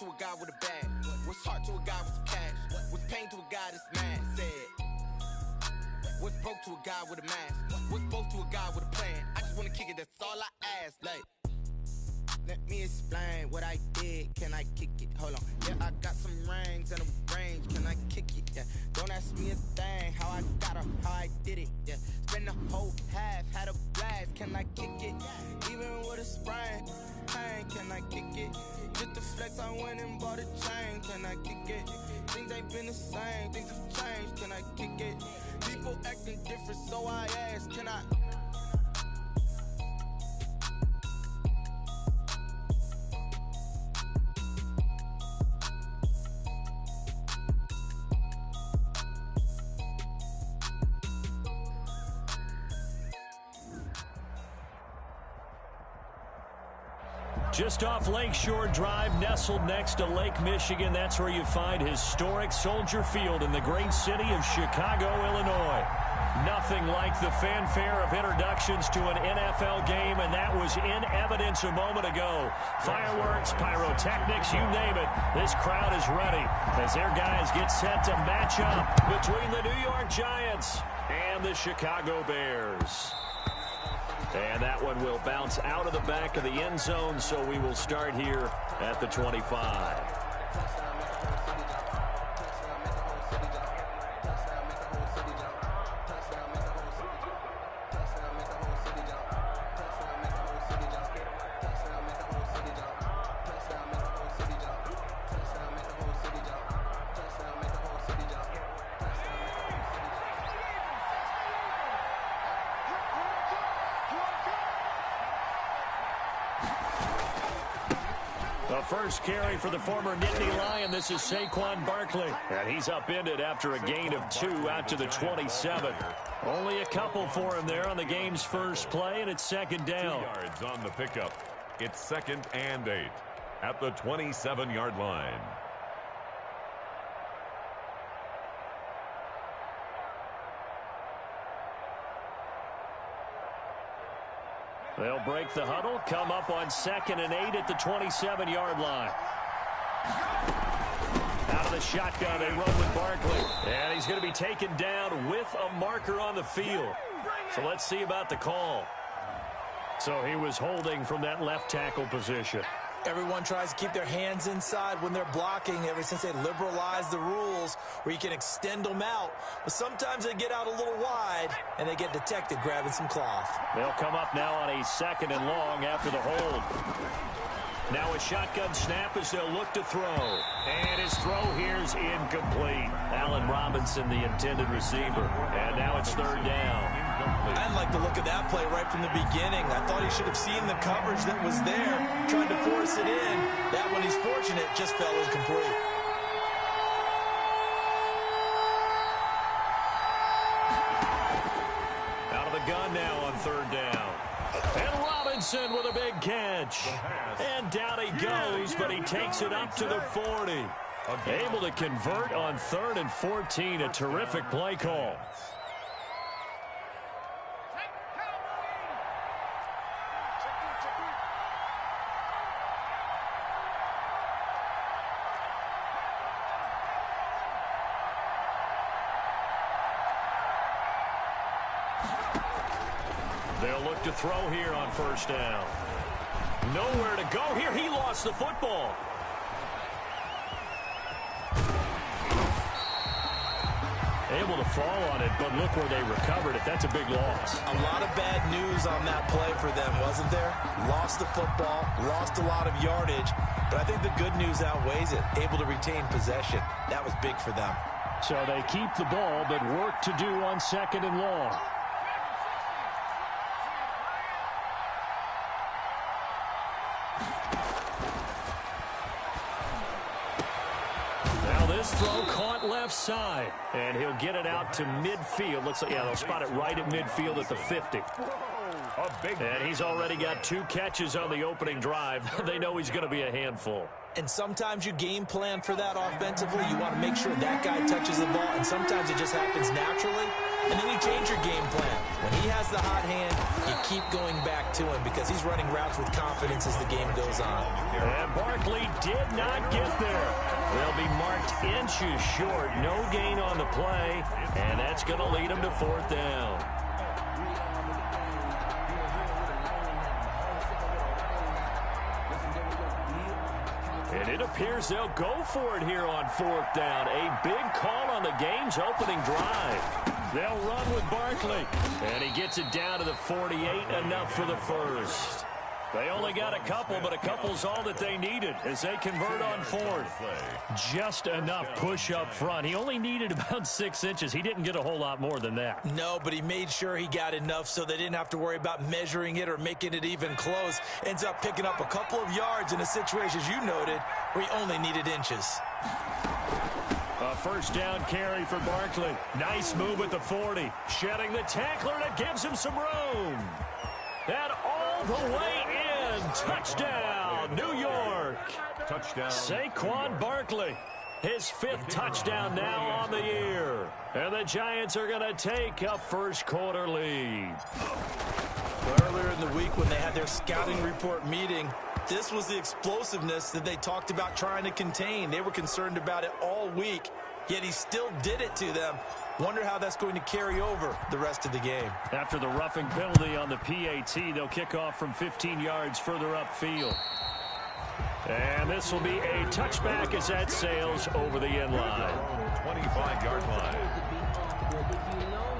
to a guy with a bag? What's heart to a guy with some cash? What's pain to a guy that's mad? Said. What's broke to a guy with a mask? What's both to a guy with a plan? I just wanna kick it, that's all I ask. Like, let me explain what I did. Can I kick it? Hold on. Yeah, I got some rings and a range. Can I kick it? Yeah. Don't ask me a thing. How I got her, how I did it. Yeah. Spend the whole half, had a blast. Can I kick it? Even with a sprain. Pain, can I kick it? Just to flex, I went and bought a chain. Can I kick it? Things ain't been the same. Things have changed. Can I kick it? People acting different, so I ask, can I? Just off Lakeshore Drive, nestled next to Lake Michigan. That's where you find historic Soldier Field in the great city of Chicago, Illinois. Nothing like the fanfare of introductions to an NFL game, and that was in evidence a moment ago. Fireworks, pyrotechnics, you name it. This crowd is ready as their guys get set to match up between the New York Giants and the Chicago Bears. And that one will bounce out of the back of the end zone, so we will start here at the 25. The first carry for the former Nittany Lion. This is Saquon Barkley. And he's upended after a gain of 2 out to the 27. Only a couple for him there on the game's first play, and it's second down. 2 yards on the pickup. It's 2nd and 8 at the 27-yard line. They'll break the huddle, come up on 2nd and 8 at the 27-yard line. Out of the shotgun, they run with Barkley. And he's going to be taken down with a marker on the field. So let's see about the call. So he was holding from that left tackle position. Everyone tries to keep their hands inside when they're blocking ever since they liberalized the rules where you can extend them out. But sometimes they get out a little wide and they get detected grabbing some cloth. They'll come up now on a 2nd and long after the hold. Now a shotgun snap as they'll look to throw. And his throw here is incomplete. Allen Robinson, the intended receiver. And now it's 3rd down. I didn't like the look of that play right from the beginning. I thought he should have seen the coverage that was there, trying to force it in. That one, he's fortunate, just fell incomplete. Out of the gun now on 3rd down. And Robinson with a big catch. And down he goes, but he takes it up to the 40. Able to convert on 3rd and 14. A terrific play call. They'll look to throw here on 1st down. Nowhere to go here. He lost the football. Able to fall on it, but look where they recovered it. That's a big loss. A lot of bad news on that play for them, wasn't there? Lost the football, lost a lot of yardage, but I think the good news outweighs it. Able to retain possession. That was big for them. So they keep the ball, but work to do on 2nd and long. This throw caught left side, and he'll get it out to midfield. Looks like, yeah, they'll spot it right at midfield at the 50. And he's already got 2 catches on the opening drive. They know he's going to be a handful. And sometimes you game plan for that offensively. You want to make sure that guy touches the ball, and sometimes it just happens naturally. And then you change your game plan. When he has the hot hand, you keep going back to him because he's running routes with confidence as the game goes on. And Barkley did not get there. They'll be marked inches short. No gain on the play, and that's going to lead them to 4th down. And it appears they'll go for it here on 4th down. A big call on the game's opening drive. They'll run with Barkley. And he gets it down to the 48, enough for the first. They only got a couple, but a couple's all that they needed as they convert on 4th. Just enough push up front. He only needed about 6 inches. He didn't get a whole lot more than that. No, but he made sure he got enough so they didn't have to worry about measuring it or making it even close. Ends up picking up a couple of yards in a situation, as you noted, where he only needed inches. A 1st down carry for Barkley. Nice move at the 40. Shedding the tackler, and it gives him some room. And all the way in. Touchdown, New York. Touchdown. Saquon Barkley. His 5th touchdown now on the year. And the Giants are going to take a first quarter lead. Earlier in the week when they had their scouting report meeting, this was the explosiveness that they talked about trying to contain. They were concerned about it all week, yet he still did it to them. Wonder how that's going to carry over the rest of the game. After the roughing penalty on the PAT, they'll kick off from 15 yards further upfield. And this will be a touchback as that sails over the end line. 25-yard line. If you know.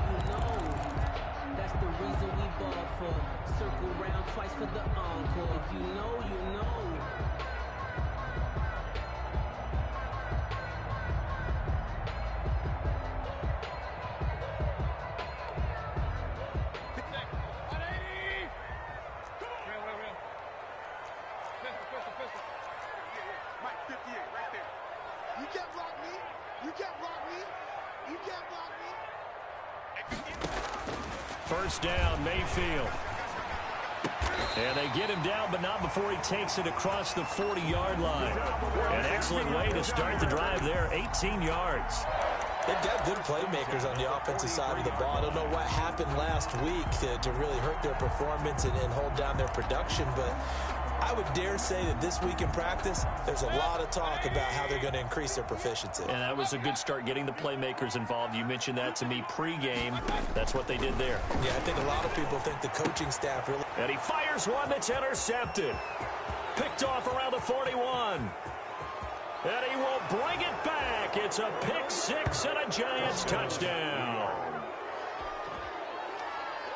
That's the reason we ball for. Circle round twice for the encore. If you know, you know. First down, Mayfield. And they get him down, but not before he takes it across the 40-yard line. An excellent way to start the drive there, 18 yards. They've got good playmakers on the offensive side of the ball. I don't know what happened last week to really hurt their performance and hold down their production, but I would dare say that this week in practice, there's a lot of talk about how they're going to increase their proficiency. And that was a good start, getting the playmakers involved. You mentioned that to me pregame. That's what they did there. Yeah, I think a lot of people think the coaching staff really... And he fires one that's intercepted. Picked off around the 41. And he will bring it back. It's a pick six and a Giants touchdown.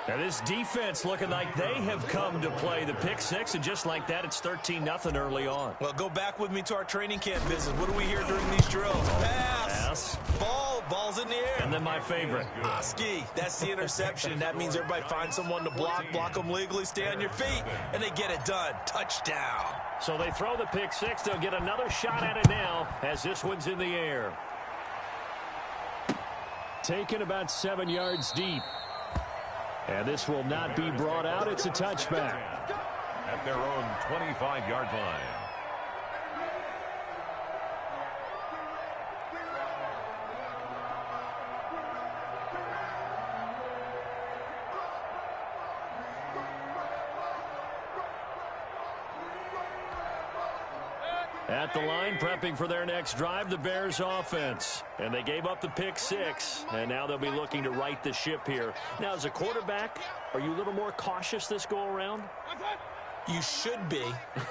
Now this defense looking like they have come to play the pick six, and just like that, it's 13-0 early on. Well, go back with me to our training camp visit. What do we hear during these drills? Pass. Ball's in the air. And then my favorite. Oski. That's the interception. That means everybody finds someone to block them legally, stay on your feet, and they get it done. Touchdown. So they throw the pick six. They'll get another shot at it now as this one's in the air. Taken about 7 yards deep. And this will not be brought out. It's a touchback. At their own 25-yard line. At the line, prepping for their next drive, the Bears offense. And they gave up the pick six, and now they'll be looking to right the ship here. Now, as a quarterback, are you a little more cautious this go-around? You should be,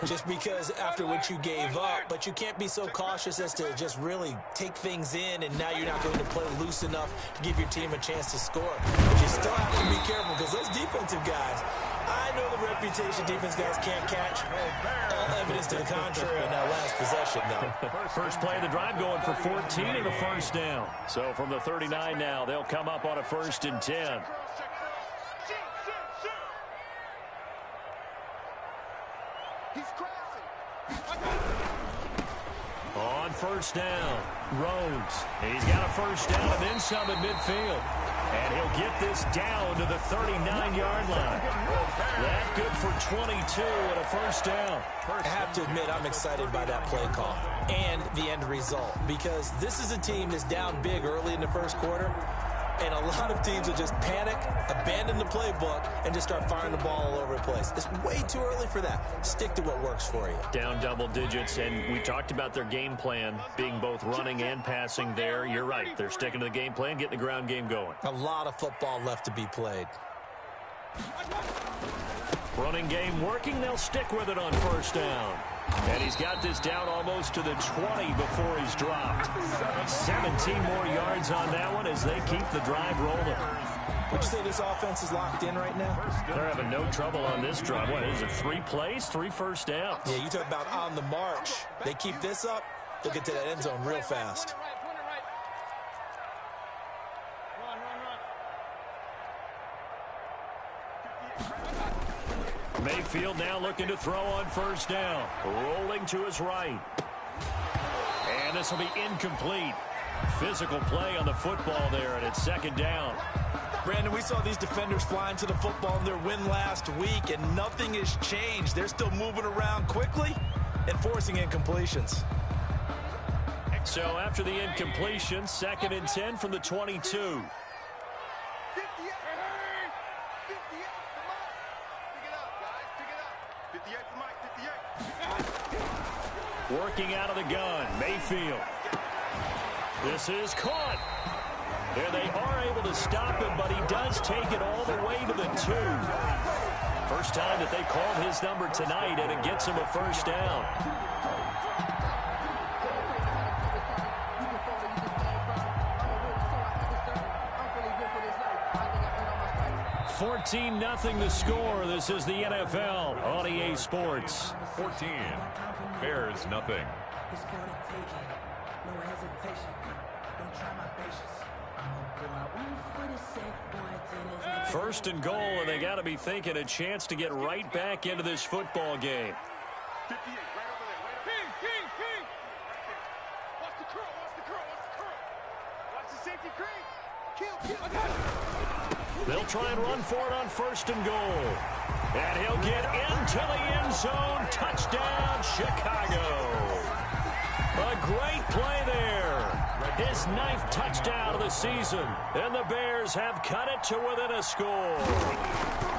just because after what you gave up, but you can't be so cautious as to just really take things in, and now you're not going to play loose enough to give your team a chance to score. But you still have to be careful, because those defensive guys, I know the reputation defense guys can't catch. All evidence to the contrary on that last possession, though. First play of the drive going for 14 and a first down. So from the 39 now, they'll come up on a 1st and 10. On first down, Rhodes. He's got a first down and then some at midfield. And he'll get this down to the 39-yard line. That good for 22 and a first down. I have to admit, I'm excited by that play call and the end result, because this is a team that's down big early in the first quarter. And a lot of teams will just panic, abandon the playbook, and just start firing the ball all over the place. It's way too early for that. Stick to what works for you. Down double digits, and we talked about their game plan being both running and passing there. You're right. They're sticking to the game plan, getting the ground game going. A lot of football left to be played. Running game working. They'll stick with it on first down. And he's got this down almost to the 20 before he's dropped. 17 more yards on that one as they keep the drive rolling. Would you say this offense is locked in right now? They're having no trouble on this drive. What is it, 3 plays, 3 first downs? Yeah, you talk about on the march. They keep this up, they'll get to that end zone real fast. Mayfield now looking to throw on first down. Rolling to his right. And this will be incomplete. Physical play on the football there, and it's second down. Brandon, we saw these defenders flying to the football in their win last week, and nothing has changed. They're still moving around quickly and forcing incompletions. So after the incompletion, 2nd and 10 from the 22. Working out of the gun, Mayfield. This is caught. There they are able to stop him, but he does take it all the way to the 2. First time that they called his number tonight, and it gets him a first down. 14-0 the score. This is the NFL on EA Sports. 14. Bears nothing. First and goal, and they got to be thinking a chance to get right back into this football game. They'll try and run for it on first and goal. And he'll get into the end zone. Touchdown, Chicago. A great play there. His 9th touchdown of the season. And the Bears have cut it to within a score.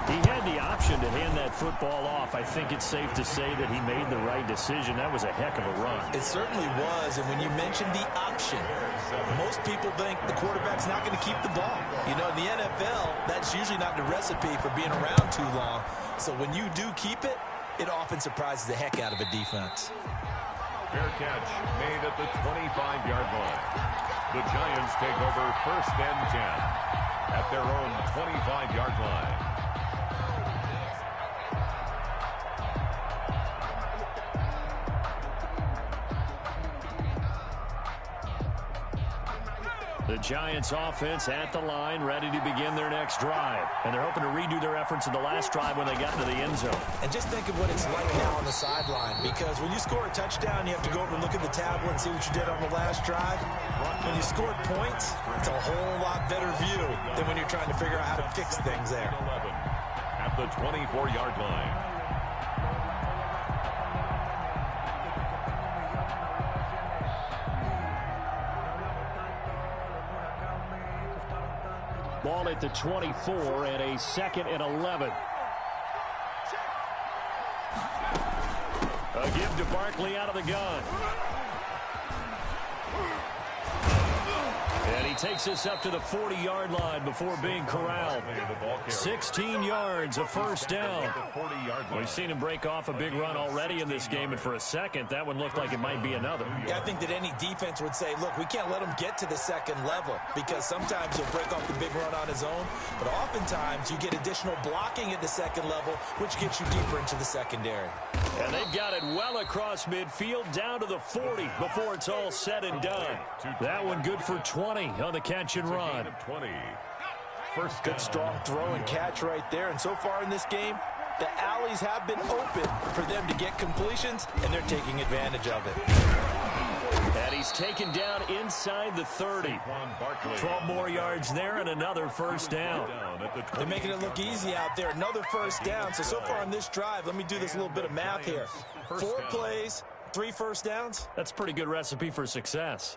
He had the option to hand that football off. I think it's safe to say that he made the right decision. That was a heck of a run. It certainly was. And when you mentioned the option, most people think the quarterback's not going to keep the ball. You know, in the NFL, that's usually not the recipe for being around too long. So when you do keep it, it often surprises the heck out of a defense. Fair catch made at the 25-yard line. The Giants take over 1st and 10 at their own 25-yard line. The Giants offense at the line, ready to begin their next drive. And they're hoping to redo their efforts in the last drive when they got into the end zone. And just think of what it's like now on the sideline, because when you score a touchdown, you have to go over and look at the tablet and see what you did on the last drive. When you scored points, it's a whole lot better view than when you're trying to figure out how to fix things there. 11 at the 24-yard line. Ball at the 24 and a 2nd and 11. A give to Barkley out of the gun. And he takes us up to the 40-yard line before being corralled. 16 yards, a first down. We've seen him break off a big run already in this game, and for a second, that one looked like it might be another. Yeah, I think that any defense would say, look, we can't let him get to the second level, because sometimes he'll break off the big run on his own, but oftentimes you get additional blocking at the second level, which gets you deeper into the secondary. And they've got it well across midfield, down to the 40 before it's all said and done. That one good for 20 on the catch and run. 20. Good strong throw and catch right there. And so far in this game, the alleys have been open for them to get completions, and they're taking advantage of it. And he's taken down inside the 30. 12 more yards there and another first down. They're making it look easy out there. Another first down. So far on this drive, let me do this little bit of math here. 4 plays, 3 first downs. That's a pretty good recipe for success.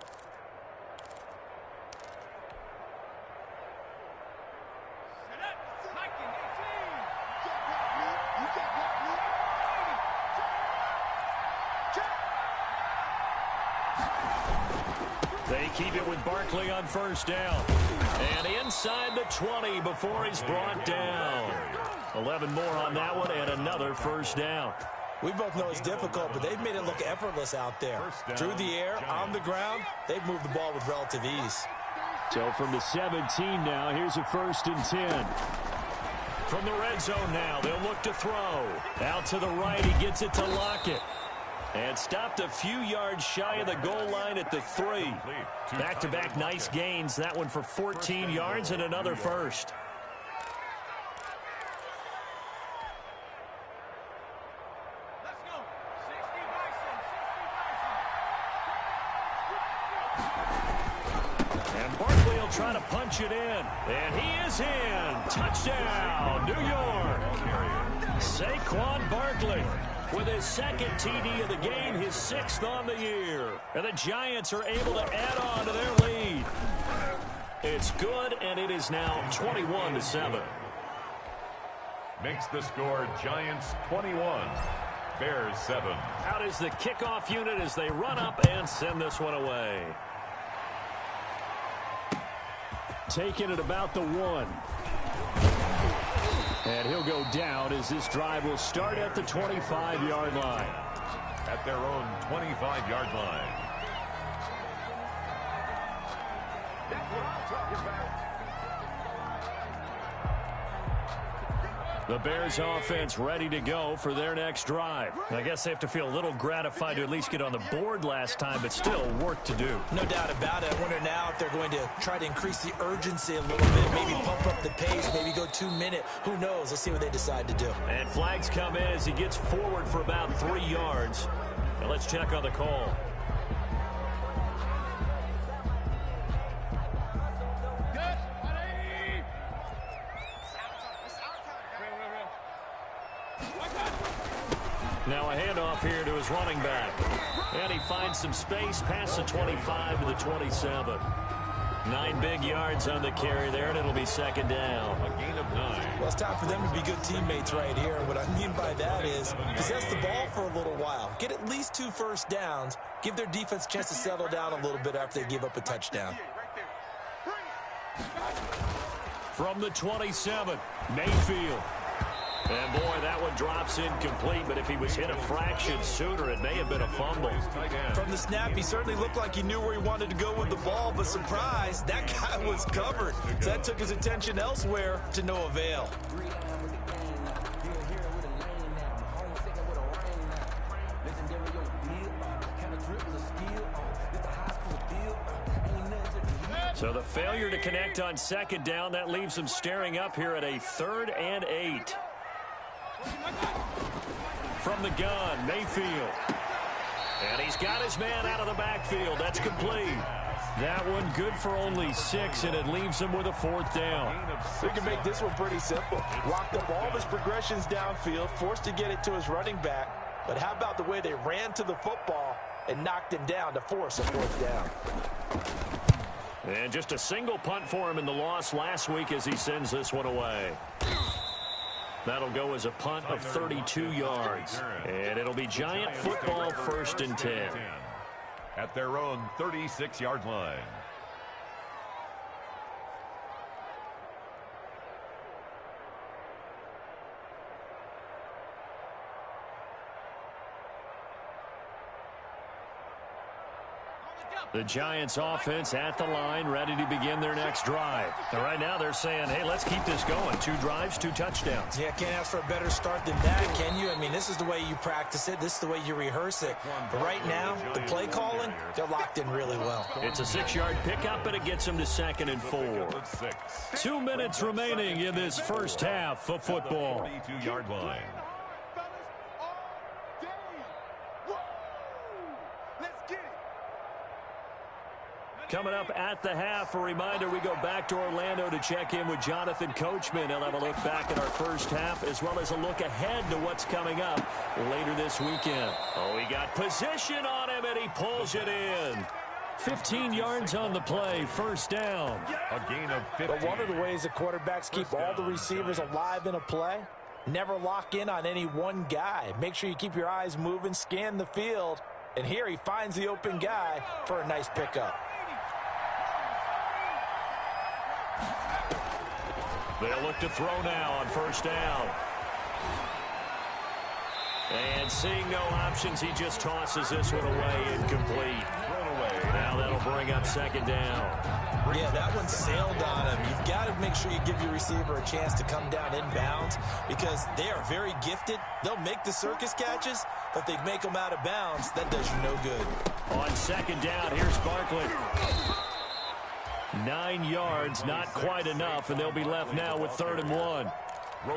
keep it with Barkley on first down. And inside the 20 before he's brought down. 11 more on that one and another first down. We both know it's difficult, but they've made it look effortless out there. Through the air, on the ground, they've moved the ball with relative ease. So from the 17 now, here's a 1st and 10. From the red zone now, they'll look to throw. Out to the right, he gets it to Lockett. And stopped a few yards shy of the goal line at the 3. Back-to-back nice gains. That one for 14 yards and another first. Trying to punch it in, and he is in. Touchdown, New York. Saquon Barkley with his 2nd TD of the game, his 6th on the year. And the Giants are able to add on to their lead. It's good, and it is now 21-7. Makes the score Giants 21, Bears 7. Out is the kickoff unit as they run up and send this one away. Taking it about the 1. And he'll go down as this drive will start at the 25-yard line. At their own 25-yard line. That's what I'm talking about. The Bears offense ready to go for their next drive. I guess they have to feel a little gratified to at least get on the board last time, but still work to do. No doubt about it. I wonder now if they're going to try to increase the urgency a little bit, maybe pump up the pace, maybe go 2-minute. Who knows? Let's see what they decide to do. And flags come in as he gets forward for about 3 yards. And let's check on the call. Now a handoff here to his running back. And he finds some space past the 25 to the 27. 9 big yards on the carry there, and it'll be 2nd down. A gain of 9. Well, it's time for them to be good teammates right here. And what I mean by that is possess the ball for a little while. Get at least 2 first downs. Give their defense a chance to settle down a little bit after they give up a touchdown. From the 27, Mayfield. And, boy, that one drops incomplete, but if he was hit a fraction sooner, it may have been a fumble. From the snap, he certainly looked like he knew where he wanted to go with the ball, but surprise, that guy was covered. So that took his attention elsewhere to no avail. So the failure to connect on 2nd down, that leaves him staring up here at a 3rd and 8. From the gun, Mayfield. And he's got his man out of the backfield. That's complete. That one good for only 6, and it leaves him with a 4th down. We can make this one pretty simple. Locked up all of his progressions downfield, forced to get it to his running back. But how about the way they ran to the football and knocked him down to force a 4th down? And just a single punt for him in the loss last week as he sends this one away. That'll go as a punt of 32 yards. And it'll be Giant football 1st and 10. At their own 36-yard line. The Giants offense at the line, ready to begin their next drive. And right now they're saying, hey, let's keep this going. 2 drives, 2 touchdowns. Yeah, can't ask for a better start than that, can you? I mean, this is the way you practice it. This is the way you rehearse it. But right now, the play calling, they're locked in really well. It's a 6-yard pickup, and it gets them to 2nd and 4. 2 minutes remaining in this first half of football. 32-yard line. Coming up at the half, a reminder, we go back to Orlando to check in with Jonathan Coachman. He'll have a look back at our first half as well as a look ahead to what's coming up later this weekend. Oh, he got position on him, and he pulls it in. 15 yards on the play, 1st down. A gain of 15. But one of the ways the quarterbacks keep all the receivers alive in a play, never lock in on any one guy. Make sure you keep your eyes moving, scan the field, and here he finds the open guy for a nice pickup. They'll look to throw now on first down. And seeing no options, he just tosses this one away, incomplete. Now that'll bring up second down. Yeah, that one sailed on him. You've got to make sure you give your receiver a chance to come down inbounds because they are very gifted. They'll make the circus catches, but if they make them out of bounds, that does you no good. On second down, here's Barkley. 9 yards, not quite enough, and they'll be left now with 3rd and 1.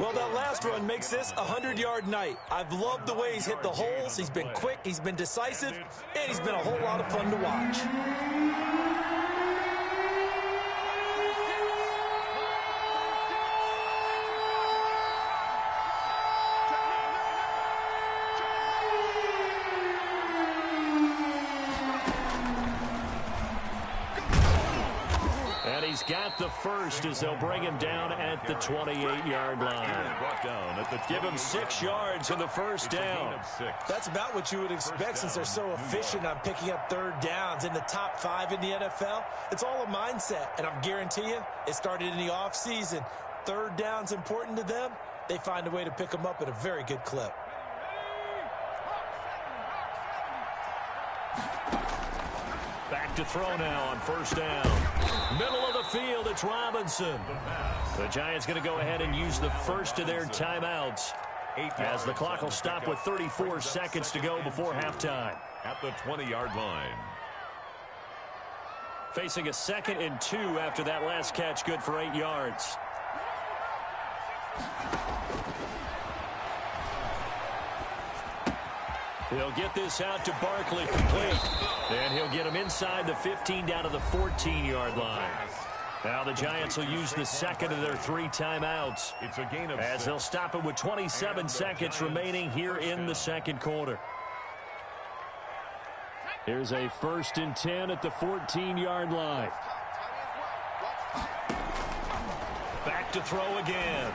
Well, that last run makes this a 100-yard night. I've loved the way he's hit the holes. He's been quick, he's been decisive, and he's been a whole lot of fun to watch. He's got the first as they'll bring him down at the 28-yard line. Give him 6 yards in the first down. That's about what you would expect since they're so efficient on picking up 3rd downs in the top 5 in the NFL. It's all a mindset, and I guarantee you it started in the offseason. 3rd down's important to them. They find a way to pick them up at a very good clip. Back to throw now on first down. Middle of the field, it's Robinson. The Giants going to go ahead and use the first of their timeouts as the clock will stop with 34 seconds to go before halftime. At the 20-yard line. Facing a 2nd and 2 after that last catch, good for 8 yards. He'll get this out to Barkley complete. And he'll get him inside the 15 down to the 14-yard line. Now the Giants will use the 2nd of their 3 timeouts. It's a gain of as 6. they'll stop it with 27 seconds remaining here in the 2nd quarter. Here's a 1st and 10 at the 14-yard line. Back to throw again.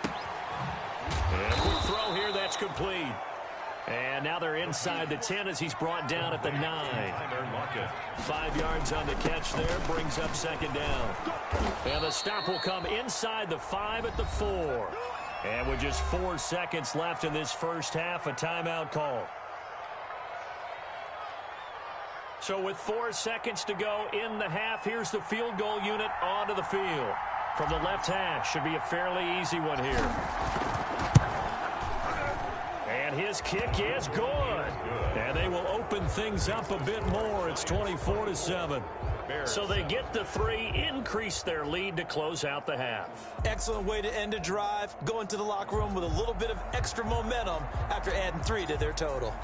And a quick throw here, that's complete. And now they're inside the 10 as he's brought down at the 9. 5 yards on the catch there, brings up 2nd down. And the stop will come inside the 5 at the 4. And with just 4 seconds left in this first half, a timeout call. So with 4 seconds to go in the half, here's the field goal unit onto the field. From the left hash, should be a fairly easy one here. And his kick is good. And they will open things up a bit more. It's 24-7. So they get the 3, increase their lead to close out the half. Excellent way to end a drive. Go into the locker room with a little bit of extra momentum after adding 3 to their total.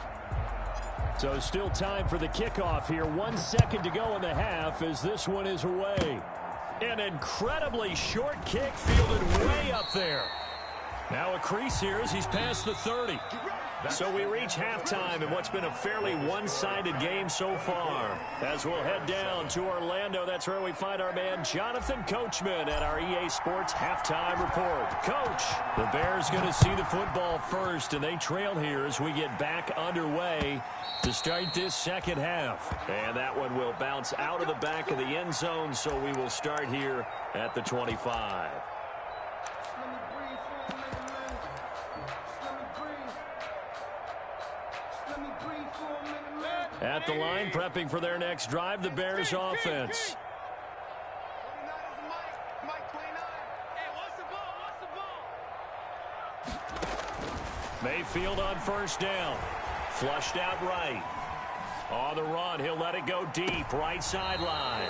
So still time for the kickoff here. 1 second to go in the half as this one is away. An incredibly short kick fielded way up there. Now a crease here as he's past the 30. So we reach halftime in what's been a fairly one-sided game so far. As we'll head down to Orlando, that's where we find our man Jonathan Coachman at our EA Sports Halftime Report. Coach, the Bears going to see the football first, and they trail here as we get back underway to start this second half. And that one will bounce out of the back of the end zone, so we will start here at the 25. At the line, prepping for their next drive, the Bears offense. Mayfield on first down. Flushed out right. On the run, he'll let it go deep, right sideline.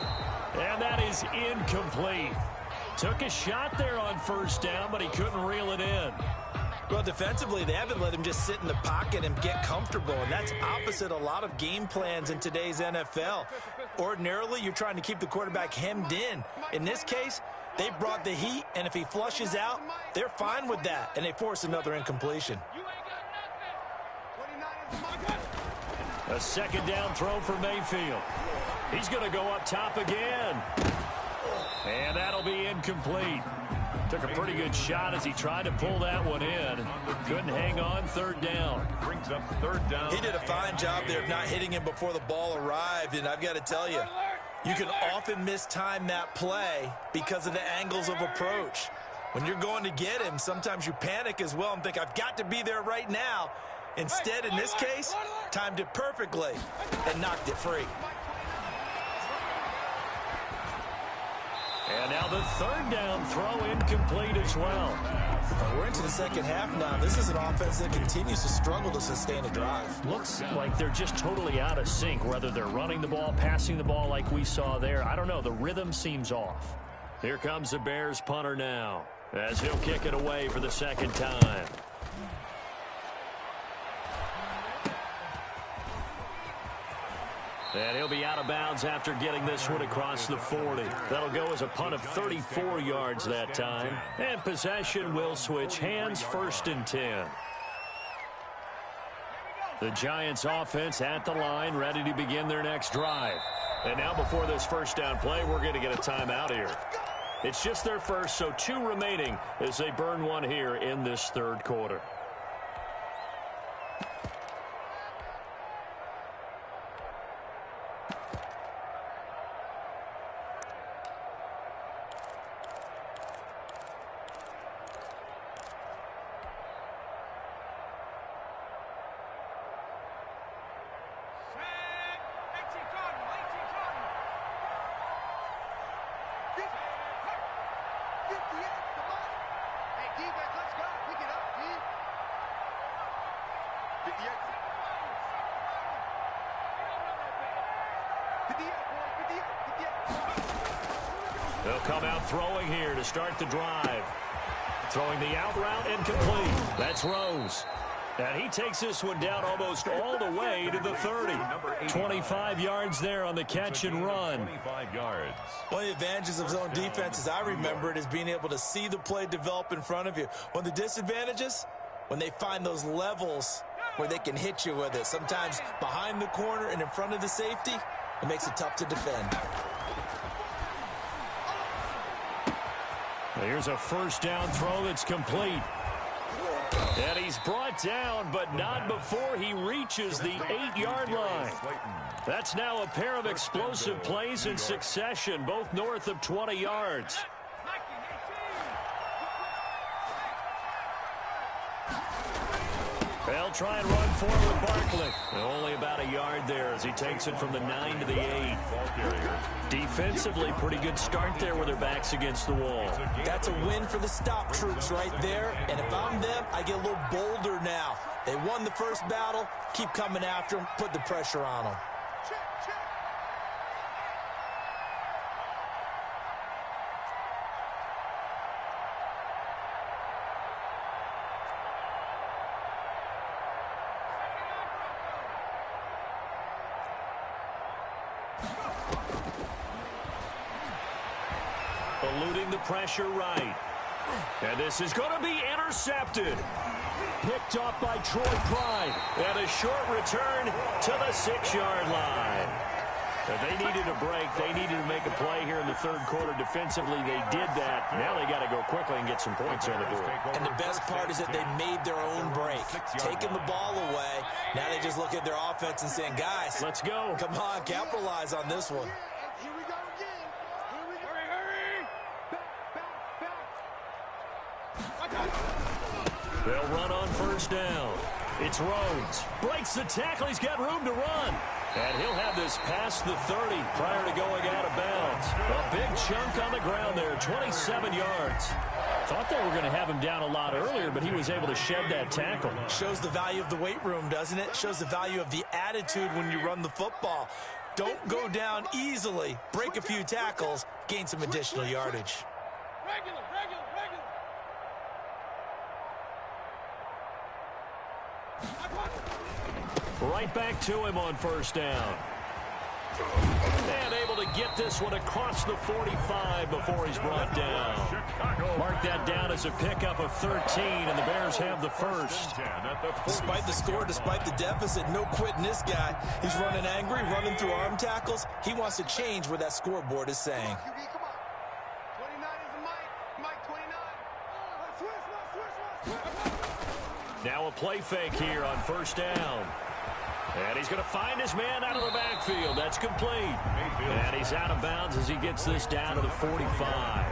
And that is incomplete. Took a shot there on first down, but he couldn't reel it in. Well, defensively, they haven't let him just sit in the pocket and get comfortable, and that's opposite a lot of game plans in today's NFL. Ordinarily, you're trying to keep the quarterback hemmed in. In this case, they brought the heat, and if he flushes out, they're fine with that, and they force another incompletion. A second down throw for Mayfield. He's going to go up top again. And that'll be incomplete. Took a pretty good shot as he tried to pull that one in. Couldn't hang on, third down. Brings up third down. He did a fine job there of not hitting him before the ball arrived, and I've got to tell you, you can often mistime that play because of the angles of approach. When you're going to get him, sometimes you panic as well and think, I've got to be there right now. Instead, in this case, timed it perfectly and knocked it free. And now the third down throw incomplete as well. We're into the second half now. This is an offense that continues to struggle to sustain a drive. Looks like they're just totally out of sync, whether they're running the ball, passing the ball like we saw there. I don't know. The rhythm seems off. Here comes the Bears punter now, as he'll kick it away for the second time. And he'll be out of bounds after getting this one across the 40. That'll go as a punt of 34 yards that time. And possession will switch hands, 1st and 10. The Giants offense at the line, ready to begin their next drive. And now before this first down play, we're going to get a timeout here. It's just their first, so 2 remaining as they burn one here in this third quarter. They'll come out throwing here to start the drive. Throwing the out route incomplete. That's Rose. And he takes this one down almost all the way to the 30. 25 yards there on the catch and run. 25 yards. One of the advantages of zone defense, as I remember it, is being able to see the play develop in front of you. One of the disadvantages, when they find those levels where they can hit you with it. Sometimes behind the corner and in front of the safety, it makes it tough to defend. Here's a first down throw that's complete. And he's brought down, but not before he reaches the 8-yard line. That's now a pair of explosive plays in succession, both north of 20 yards. They'll try and run forward with Barkley. Only about a yard there as he takes it from the 9 to the 8. Defensively, pretty good start there with their backs against the wall. That's a win for the stop troops right there. And if I'm them, I get a little bolder now. They won the first battle. Keep coming after them. Put the pressure on them. Eluding the pressure right. And this is going to be intercepted. Picked off by Troy Pride. And a short return to the 6-yard line. They needed a break. They needed to make a play here in the third quarter. Defensively, they did that. Now they got to go quickly and get some points on the board. And the best part is that they made their own break. Taking the ball away. Now they just look at their offense and saying, guys, let's go. Come on, capitalize on this one. They'll run on first down. It's Rhodes. Breaks the tackle. He's got room to run. And he'll have this past the 30 prior to going out of bounds. A big chunk on the ground there, 27 yards. Thought they were going to have him down a lot earlier, but he was able to shed that tackle. Shows the value of the weight room, doesn't it? Shows the value of the attitude when you run the football. Don't go down easily. Break a few tackles. Gain some additional yardage. Regular. Right back to him on first down. And able to get this one across the 45 before he's brought down. Mark that down as a pickup of 13, and the Bears have the first. Despite the score, despite the deficit, no quitting this guy. He's running angry, running through arm tackles. He wants to change what that scoreboard is saying. Now a play fake here on first down. And he's going to find his man out of the backfield. That's complete. And he's out of bounds as he gets this down to the 45.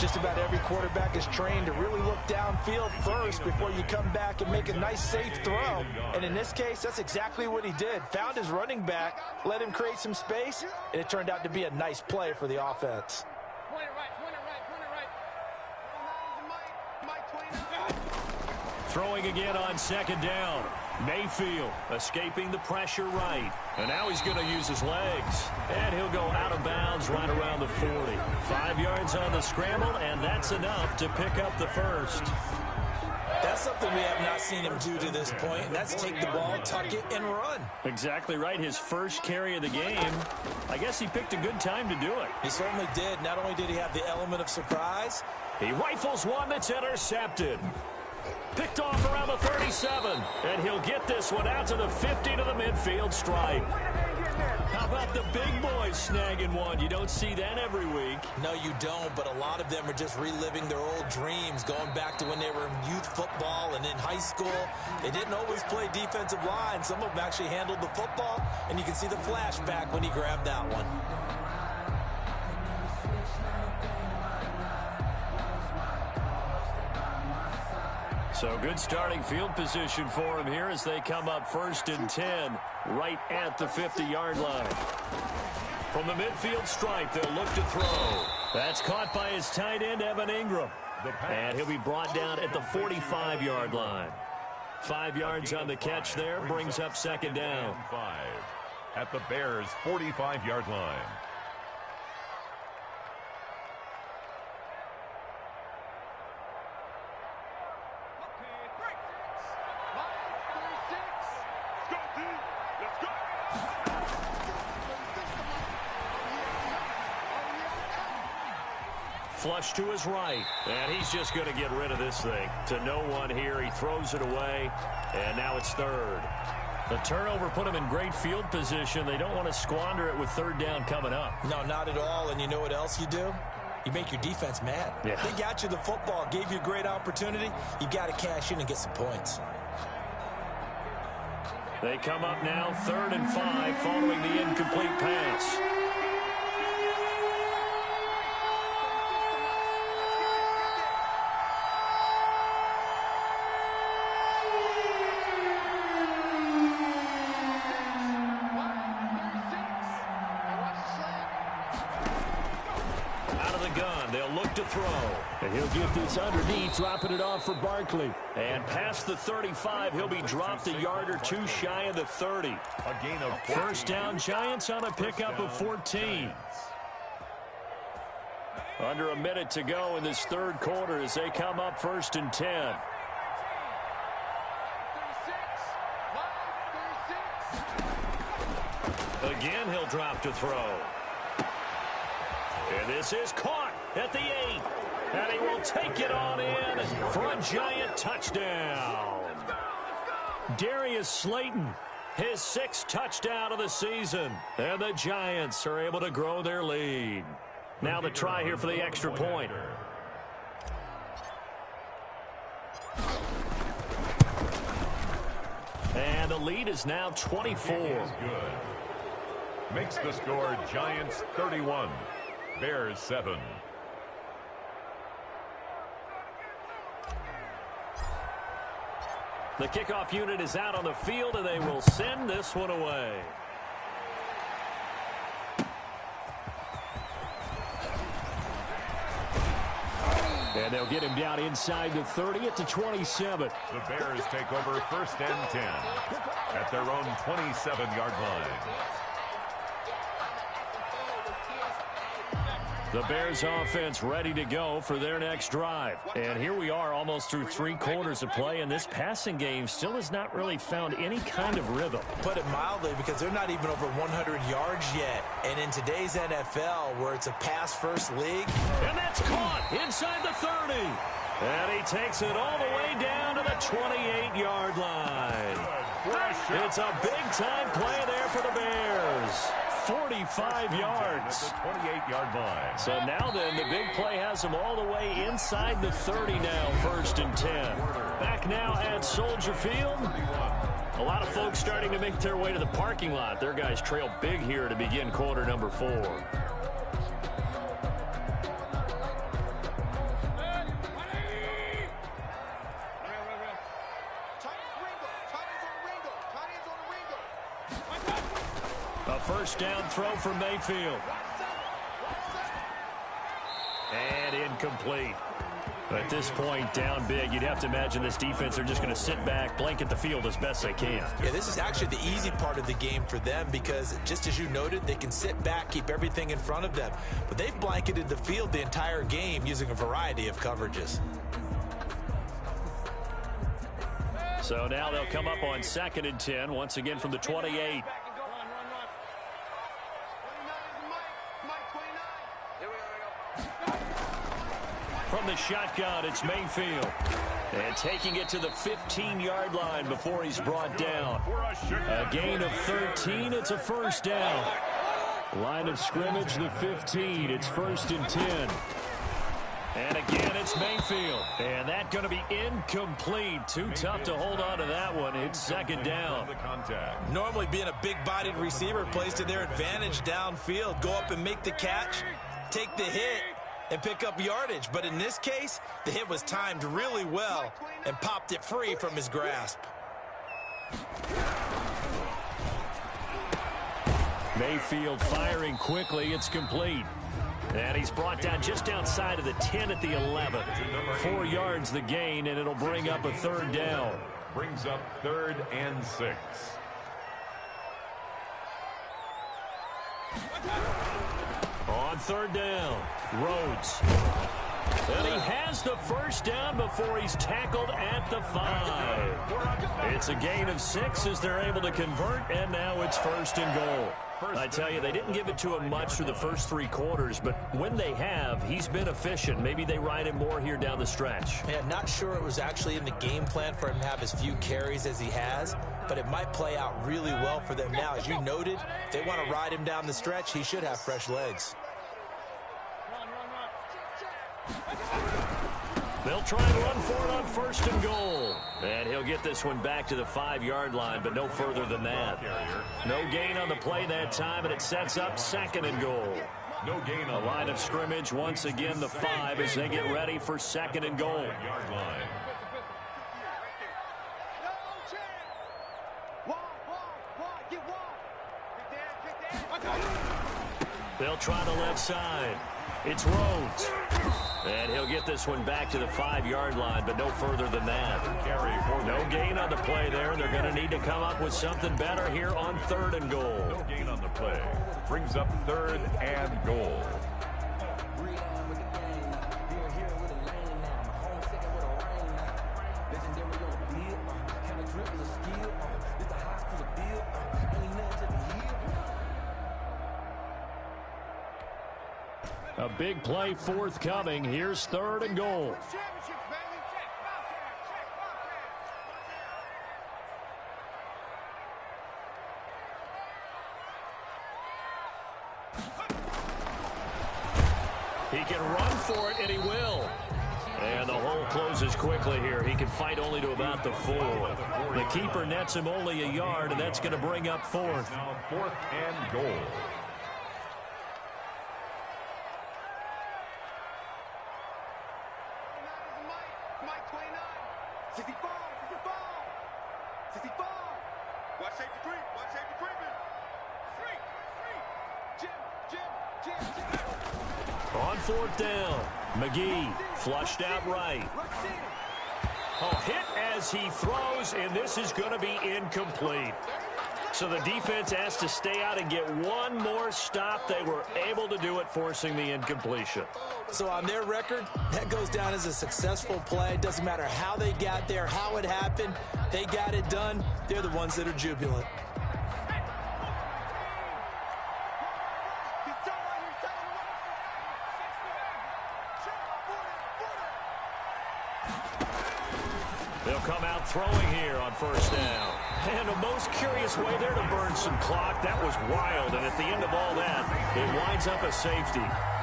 Just about every quarterback is trained to really look downfield first before you come back and make a nice, safe throw. And in this case, that's exactly what he did. Found his running back, let him create some space, and it turned out to be a nice play for the offense. Throwing again on second down. Mayfield escaping the pressure right. And now he's going to use his legs. And he'll go out of bounds right around the 40. 5 yards on the scramble, and that's enough to pick up the first. That's something we have not seen him do to this point, and that's take the ball, tuck it, and run. Exactly right. His first carry of the game. I guess he picked a good time to do it. He certainly did. Not only did he have the element of surprise, he rifles one that's intercepted. Picked off around the 37, and he'll get this one out to the 50 to the midfield stripe. How about the big boys snagging one? You don't see that every week. No, you don't, but a lot of them are just reliving their old dreams, going back to when they were in youth football and in high school. They didn't always play defensive line. Some of them actually handled the football, and you can see the flashback when he grabbed that one. So good starting field position for him here as they come up 1st and 10 right at the 50-yard line. From the midfield stripe, they'll look to throw. That's caught by his tight end, Evan Ingram. And he'll be brought down at the 45-yard line. 5 yards on the catch there, brings up second down. 5 at the Bears' 45-yard line. Flush to his right, and he's just going to get rid of this thing. To no one here, he throws it away, and now it's third. The turnover put him in great field position. They don't want to squander it with third down coming up. No, not at all, and you know what else you do? You make your defense mad. Yeah. They got you the football, gave you a great opportunity. You got to cash in and get some points. They come up now 3rd and 5 following the incomplete pass. To throw. And he'll get this underneath, dropping it off for Barkley. And past the 35, he'll be dropped a yard or two shy of the 30. A gain of 1st down, Giants on a pickup of 14. Under a minute to go in this third quarter as they come up 1st and 10. Again, he'll drop to throw. And this is caught at the 8. And he will take it on in for a Giant touchdown. Darius Slayton, his 6th touchdown of the season. And the Giants are able to grow their lead. Now the try here for the extra point. And the lead is now 24. Good. Makes the score Giants 31. Bears 7. The kickoff unit is out on the field, and they will send this one away. And they'll get him down inside the 30 at the 27. The Bears take over 1st and 10 at their own 27-yard line. The Bears offense ready to go for their next drive. And here we are almost through 3 quarters of play, and this passing game still has not really found any kind of rhythm. Put it mildly, because they're not even over 100 yards yet. And in today's NFL, where it's a pass-first league. And that's caught inside the 30. And he takes it all the way down to the 28-yard line. It's a big-time play there for the Bears. 45 yards. At the 28-yard line. So now then, the big play has them all the way inside the 30 now, 1st and 10. Back now at Soldier Field. A lot of folks starting to make their way to the parking lot. Their guys trail big here to begin quarter number 4. first down throw for Mayfield. And incomplete. At this point, down big, you'd have to imagine this defense are just going to sit back, blanket the field as best they can. Yeah, this is actually the easy part of the game for them because, just as you noted, they can sit back, keep everything in front of them. But they've blanketed the field the entire game using a variety of coverages. So now they'll come up on 2nd and 10, once again from the 28. From the shotgun, it's Mayfield. And taking it to the 15-yard line before he's brought down. A gain of 13. It's a first down. Line of scrimmage, the 15. It's 1st and 10. And again, it's Mayfield. And that's going to be incomplete. Too tough to hold on to that one. It's 2nd down. Normally being a big-bodied receiver plays to their advantage downfield. Go up and make the catch, take the hit, and pick up yardage. But in this case, the hit was timed really well and popped it free from his grasp. Mayfield firing quickly. It's complete. And he's brought down just outside of the 10 at the 11. 4 yards the gain, and it'll bring up a 3rd down. Brings up 3rd and 6. On 3rd down, Rhodes. And he has the first down before he's tackled at the 5. It's a gain of 6 as they're able to convert, and now it's 1st and goal. I tell you, they didn't give it to him much through the first 3 quarters, but when they have, he's been efficient. Maybe they ride him more here down the stretch. Yeah, not sure it was actually in the game plan for him to have as few carries as he has, but it might play out really well for them now. As you noted, if they want to ride him down the stretch, he should have fresh legs. They'll try and run for it on 1st and goal. And he'll get this one back to the 5-yard line, but no further than that. No gain on the play that time, and it sets up 2nd and goal. No gain on the line of scrimmage, once again the 5 as they get ready for 2nd and goal. They'll try the left side. It's Rhodes. And he'll get this one back to the 5-yard line, but no further than that. No gain on the play there. They're going to need to come up with something better here on 3rd and goal. No gain on the play. Brings up 3rd and goal. A big play forthcoming. Here's 3rd and goal. He can run for it, and he will. And the hole closes quickly here. He can fight only to about the 4. The keeper nets him only a yard, and that's going to bring up 4th. Now 4th and goal. On 4th down, McGee flushed out right. Oh, hit as he throws, and this is going to be incomplete. So the defense has to stay out and get one more stop. They were able to do it, forcing the incompletion. So on their record, that goes down as a successful play. Doesn't matter how they got there, how it happened. They got it done. They're the ones that are jubilant. They'll come out throwing here on 1st down. And a most curious way there to burn some clock. That was wild, and at the end of all that, it winds up a safety.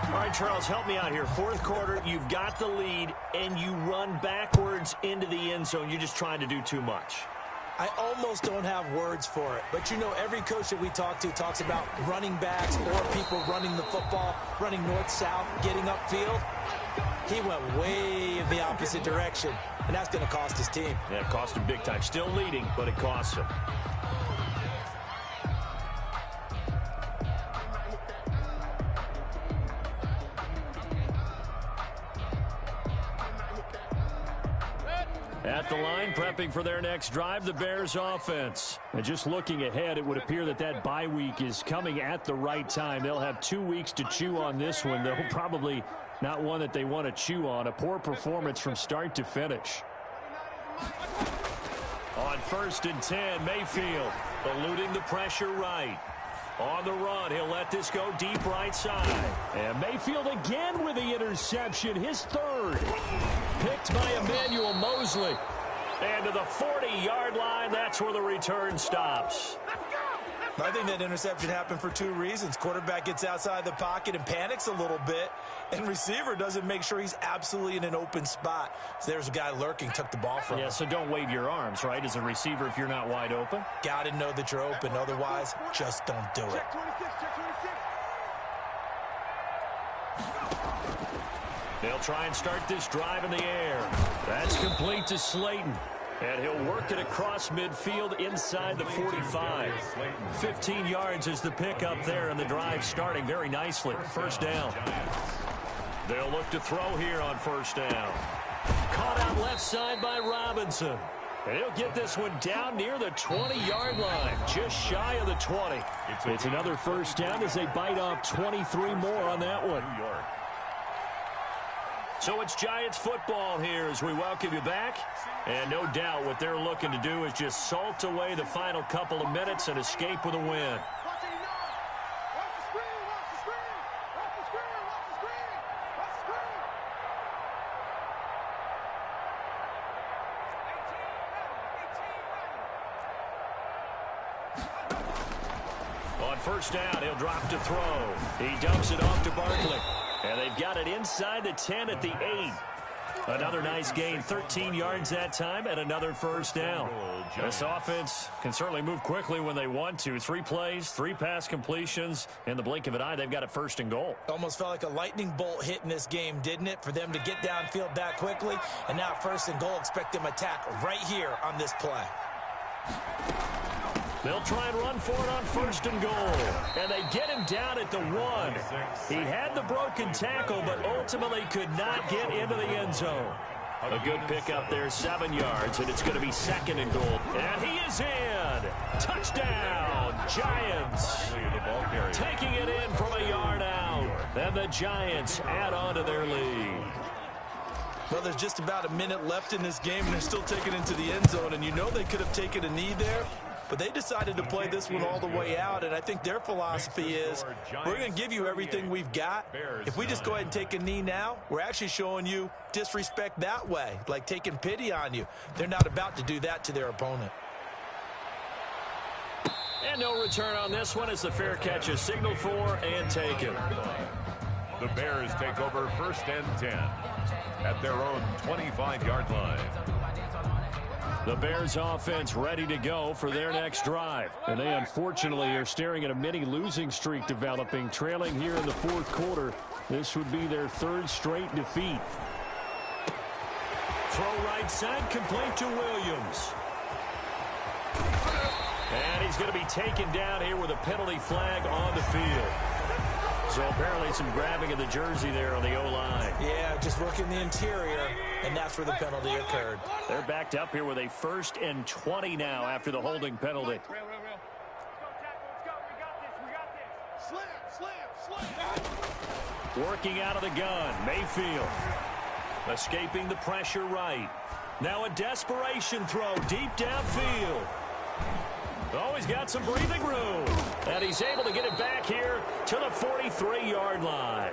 All right, Charles, help me out here. 4th quarter, you've got the lead, and you run backwards into the end zone. You're just trying to do too much. I almost don't have words for it. But, you know, every coach that we talk to talks about running backs or people running the football, running north-south, getting upfield. He went way in the opposite direction, and that's going to cost his team. Yeah, it cost him big time. Still leading, but it costs him. prepping for their next drive, the Bears offense. And just looking ahead, it would appear that bye week is coming at the right time. They'll have 2 weeks to chew on this one, though probably not one that they want to chew on. A poor performance from start to finish. On 1st and 10, Mayfield eluding the pressure right. On the run, he'll let this go deep right side. And Mayfield again with the interception, his third. Picked by Emmanuel Mosley. And to the 40-yard line, that's where the return stops. I think that interception happened for 2 reasons. Quarterback gets outside the pocket and panics a little bit, and receiver doesn't make sure he's absolutely in an open spot. So there's a guy lurking, took the ball from him. Yeah, so don't wave your arms, right, as a receiver if you're not wide open. Got to know that you're open. Otherwise, just don't do it. They'll try and start this drive in the air. That's complete to Slayton. And he'll work it across midfield inside the 45. 15 yards is the pickup there, and the drive starting very nicely. First down. They'll look to throw here on first down. Caught out left side by Robinson. And he'll get this one down near the 20-yard line, just shy of the 20. It's another first down as they bite off 23 more on that one. So it's Giants football here as we welcome you back. And no doubt what they're looking to do is just salt away the final couple of minutes and escape with a win. On first down, he'll drop to throw. He dumps it off to Barkley. And they've got it inside the 10 at the 8. Another nice gain, 13 yards that time, and another first down. This offense can certainly move quickly when they want to. 3 plays, 3 pass completions. In the blink of an eye, they've got it first and goal. Almost felt like a lightning bolt hit in this game, didn't it? For them to get downfield that quickly. And now first and goal, expect them to attack right here on this play. They'll try and run for it on first and goal. And they get him down at the 1. He had the broken tackle, but ultimately could not get into the end zone. A good pickup there, 7 yards, and it's going to be second and goal. And he is in. Touchdown, Giants. Taking it in from a yard out. And the Giants add on to their lead. Well, there's just about a minute left in this game, and they're still taking it into the end zone. And you know they could have taken a knee there. But they decided to play this one all the way out, and I think their philosophy is we're going to give you everything we've got. If we just go ahead and take a knee now, we're actually showing you disrespect that way, like taking pity on you. They're not about to do that to their opponent. And no return on this one as the fair catch is signaled for and taken. The Bears take over 1st and 10 at their own 25-yard line. The Bears offense ready to go for their next drive. And they unfortunately are staring at a mini losing streak developing, trailing here in the 4th quarter. This would be their 3rd straight defeat. Throw right side, complete to Williams. And he's going to be taken down here with a penalty flag on the field. So apparently some grabbing of the jersey there on the O-line. Yeah, just working the interior, and that's where the penalty occurred. They're backed up here with a 1st and 20 now after the holding penalty. Working out of the gun, Mayfield. Escaping the pressure right. Now a desperation throw deep downfield. Oh, he's got some breathing room. And he's able to get it back here to the 43-yard line.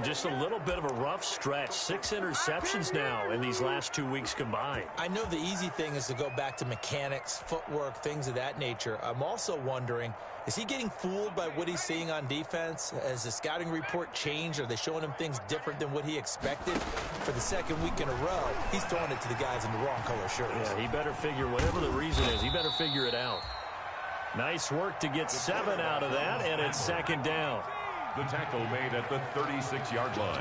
Just a little bit of a rough stretch. 6 interceptions now in these last 2 weeks combined. I know the easy thing is to go back to mechanics, footwork, things of that nature. I'm also wondering, is he getting fooled by what he's seeing on defense? Has the scouting report changed? Are they showing him things different than what he expected? For the 2nd week in a row, he's throwing it to the guys in the wrong color shirts. Yeah, he better figure, whatever the reason is, he better figure it out. Nice work to get 7 out of that, and it's 2nd down. The tackle made at the 36-yard line.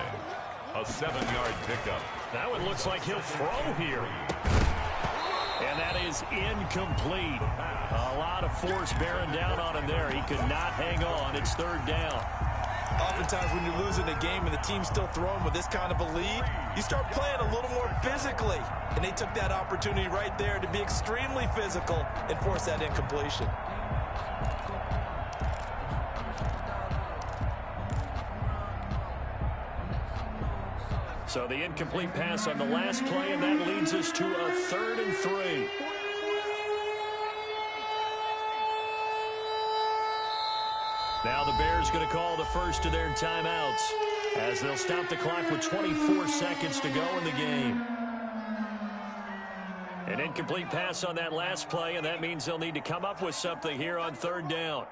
A 7-yard pickup. That one looks like he'll throw here. And that is incomplete. A lot of force bearing down on him there. He could not hang on. It's 3rd down. Oftentimes when you're losing a game and the team's still throwing with this kind of a lead, you start playing a little more physically. And they took that opportunity right there to be extremely physical and force that incompletion. So the incomplete pass on the last play, and that leads us to a 3rd and 3. Now the Bears going to call the first of their timeouts as they'll stop the clock with 24 seconds to go in the game. An incomplete pass on that last play, and that means they'll need to come up with something here on 3rd down.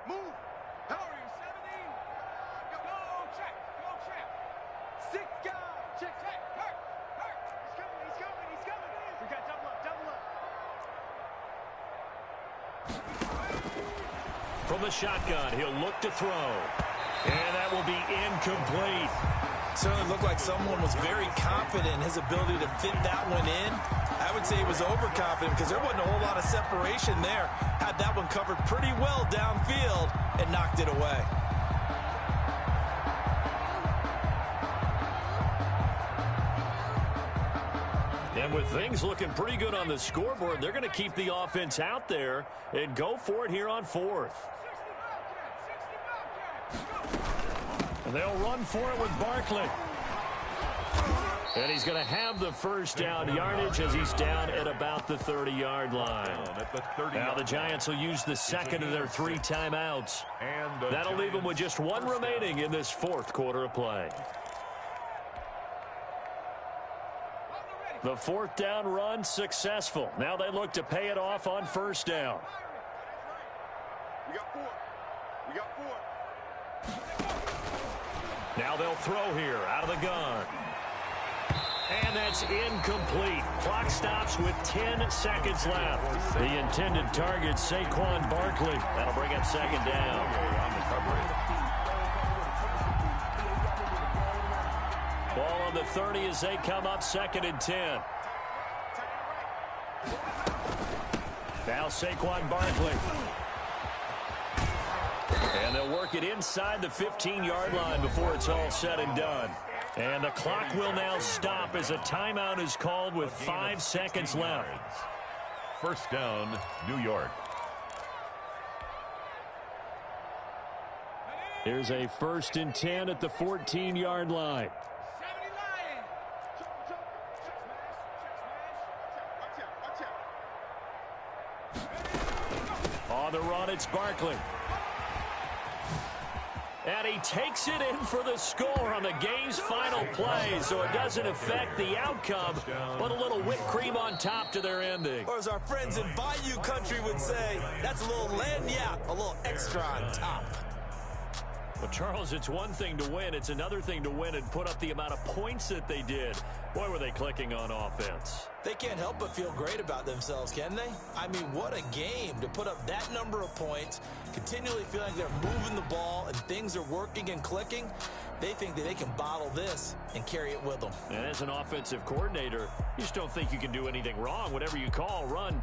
From the shotgun, he'll look to throw. And that will be incomplete. Certainly looked like someone was very confident in his ability to fit that one in. I would say he was overconfident because there wasn't a whole lot of separation there. Had that one covered pretty well downfield and knocked it away. And with things looking pretty good on the scoreboard, they're going to keep the offense out there and go for it here on 4th. And they'll run for it with Barkley. And he's going to have the first down yardage as he's down at about the 30-yard line. Now the Giants will use the second of their 3 timeouts. That'll leave them with just 1 remaining in this 4th quarter of play. The 4th down run successful. Now they look to pay it off on 1st down. We got 4. We got 4. Now they'll throw here out of the gun. And that's incomplete. Clock stops with 10 seconds left. The intended target, Saquon Barkley. That'll bring up 2nd down. On the coverage. Ball on the 30 as they come up 2nd and 10. Now Saquon Barkley. And they'll work it inside the 15-yard line before it's all said and done. And the clock will now stop as a timeout is called with 5 seconds left. 1st down, New York. Here's a 1st and 10 at the 14-yard line. On the run, it's Barkley. And he takes it in for the score on the game's final play, so it doesn't affect the outcome, but a little whipped cream on top to their ending. Or as our friends in Bayou Country would say, that's a little lagniappe, a little extra on top. Well, Charles, it's one thing to win. It's another thing to win and put up the amount of points that they did. Boy, were they clicking on offense. They can't help but feel great about themselves, can they? I mean, what a game to put up that number of points, continually feeling like they're moving the ball and things are working and clicking. They think that they can bottle this and carry it with them. And as an offensive coordinator, you just don't think you can do anything wrong. Whatever you call, run,